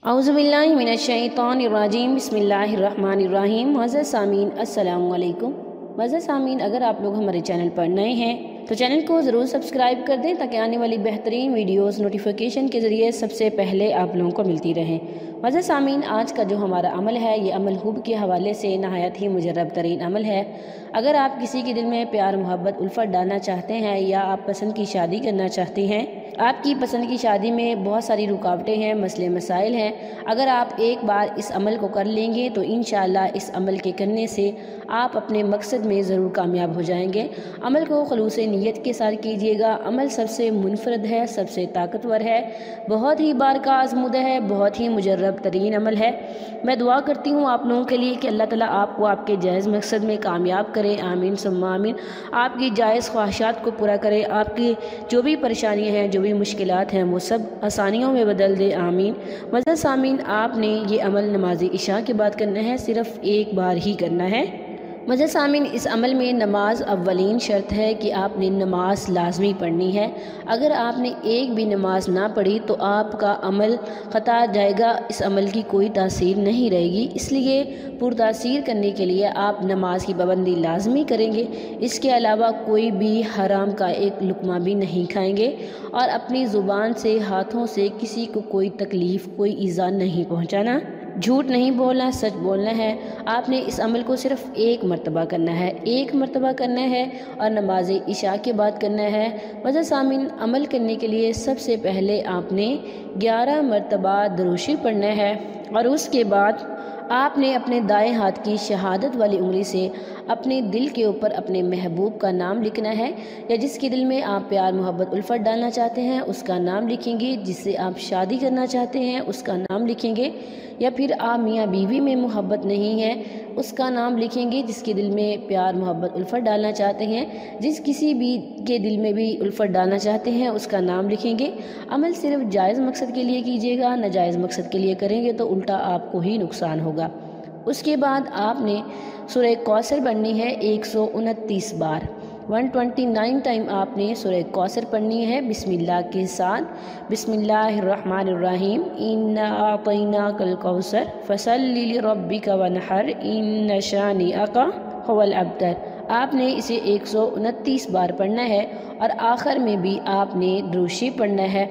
औज़ुबिल्लाहि मिनश्शैतानिर्रजीम बिस्मिल्लाहिर्रहमानिर्रहीम। मुअज़्ज़ज़ सामीन अस्सलामु अलैकुम। मुअज़्ज़ज़ सामीन, अगर आप लोग हमारे चैनल पर नए हैं तो चैनल को ज़रूर सब्सक्राइब कर दें ताकि आने वाली बेहतरीन वीडियोस नोटिफिकेशन के ज़रिए सबसे पहले आप लोगों को मिलती रहें। मुअज़्ज़ज़ सामीन, आज का जो हमारा अमल है ये अमल हुब के हवाले से नहायत ही मुजर्रब तरीन अमल है। अगर आप किसी के दिल में प्यार मोहब्बत उल्फत डालना चाहते हैं या आप पसंद की शादी करना चाहते हैं, आपकी पसंद की शादी में बहुत सारी रुकावटें हैं, मसले मसाइल हैं, अगर आप एक बार इस अमल को कर लेंगे तो इंशाअल्लाह इस अमल के करने से आप अपने मकसद में ज़रूर कामयाब हो जाएंगे। अमल को खुलूस नीयत के साथ कीजिएगा। अमल सबसे मुनफरद है, सबसे ताकतवर है, बहुत ही बारका आज़मूदा है, बहुत ही मुजर्रब तरीन अमल है। मैं दुआ करती हूँ आप लोगों के लिए कि अल्लाह ताला आपको आपके जायज़ मकसद में कामयाब करे। आमीन सुम्मा आमीन। आपकी जायज़ ख्वाहिशात को पूरा करे, आपकी जो भी परेशानियाँ हैं, जो भी मुश्किलात हैं, वो सब आसानियों में बदल दे। आमीन। मुअज़्ज़ज़ सामीन, आपने ये अमल नमाज इशा के बाद करना है, सिर्फ़ एक बार ही करना है। मुअज़्ज़ज़ सामीन, इस अमल में नमाज अव्वलीन शर्त है कि आपने नमाज लाजमी पढ़नी है। अगर आपने एक भी नमाज ना पढ़ी तो आपका अमल ख़ता जाएगा, इस अमल की कोई तासीर नहीं रहेगी। इसलिए पुरतासीर करने के लिए आप नमाज की पाबंदी लाजमी करेंगे। इसके अलावा कोई भी हराम का एक लुक़मा भी नहीं खाएंगे और अपनी ज़ुबान से, हाथों से किसी को कोई तकलीफ़, कोई ईज़ा नहीं पहुँचाना, झूठ नहीं बोलना, सच बोलना है। आपने इस अमल को सिर्फ़ एक मरतबा करना है, एक मरतबा करना है और नमाज इशा के बाद करना है। मुअज़्ज़ज़ सामीन, अमल करने के लिए सबसे पहले आपने 11 मरतबा दुरूशी पढ़ना है और उसके बाद आपने अपने दाएं हाथ की शहादत वाली उंगली से अपने दिल के ऊपर अपने महबूब का नाम लिखना है, या जिसके दिल में आप प्यार मोहब्बत उल्फत डालना चाहते हैं उसका नाम लिखेंगे, जिससे आप शादी करना चाहते हैं उसका नाम लिखेंगे, या फिर आप मियाँ बीवी में मोहब्बत नहीं है उसका नाम लिखेंगे, जिसके दिल में प्यार मोहब्बत उल्फत डालना चाहते हैं, जिस किसी भी के दिल में भी उल्फत डालना चाहते हैं उसका नाम लिखेंगे। अमल सिर्फ जायज़ मकसद के लिए कीजिएगा, नाजायज़ मकसद के लिए करेंगे तो उल्टा आपको ही नुकसान होगा। उसके बाद आपने सूरह कौसर पढ़नी है 129 बार, 129 टाइम आपने सूरह कौसर पढ़नी है बिस्मिल्लाह के साथ। बिस्मिल्लाहिर्रहमानिर्रहीम। इन्ना आतैनाकल कौसर फसल्लि लिरब्बिका वनहर इन्न शानिअका हुवल अब्तर। आपने इसे 129 बार पढ़ना है और आखिर में भी आपने दुरूशी पढ़ना है।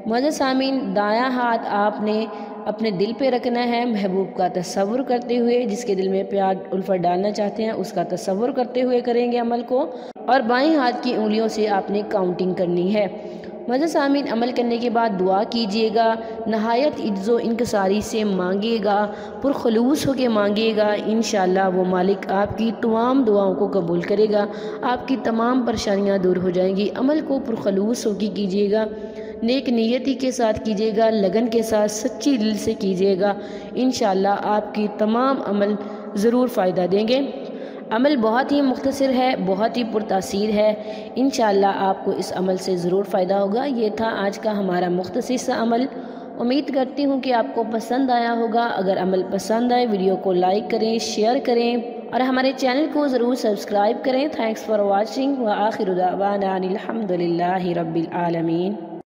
मुअज़्ज़ज़ सामीन, दायां हाथ आपने अपने दिल पे रखना है, महबूब का तसव्वुर करते हुए, जिसके दिल में प्यार उल्फत डालना चाहते हैं उसका तसव्वुर करते हुए करेंगे अमल को, और बाएं हाथ की उंगलियों से आपने काउंटिंग करनी है। मुअज़्ज़ज़ सामीन, अमल करने के बाद दुआ कीजिएगा, नहायत इज्ज़ो इनकसारी से मांगिएगा, पुरखलूस होके मांगिएगा। इंशाअल्लाह वो मालिक आपकी तमाम दुआओं को कबूल करेगा, आपकी तमाम परेशानियां दूर हो जाएंगी। अमल को पुरखलूस होके कीजिएगा, नेक नियति के साथ कीजिएगा, लगन के साथ, सच्ची दिल से कीजिएगा। इंशाअल्लाह आपकी तमाम अमल ज़रूर फ़ायदा देंगे। अमल बहुत ही मुख्तसर है, बहुत ही पुरतासीर है। इंशाअल्लाह आपको इस अमल से ज़रूर फ़ायदा होगा। ये था आज का हमारा मुख्तसर सा अमल। उम्मीद करती हूँ कि आपको पसंद आया होगा। अगर अमल पसंद आए वीडियो को लाइक करें, शेयर करें और हमारे चैनल को ज़रूर सब्सक्राइब करें। थैंक्स फॉर वॉचिंग व आखिर दावाना अनिल हम्दुलिल्लाहि रब्बिल आलमीन।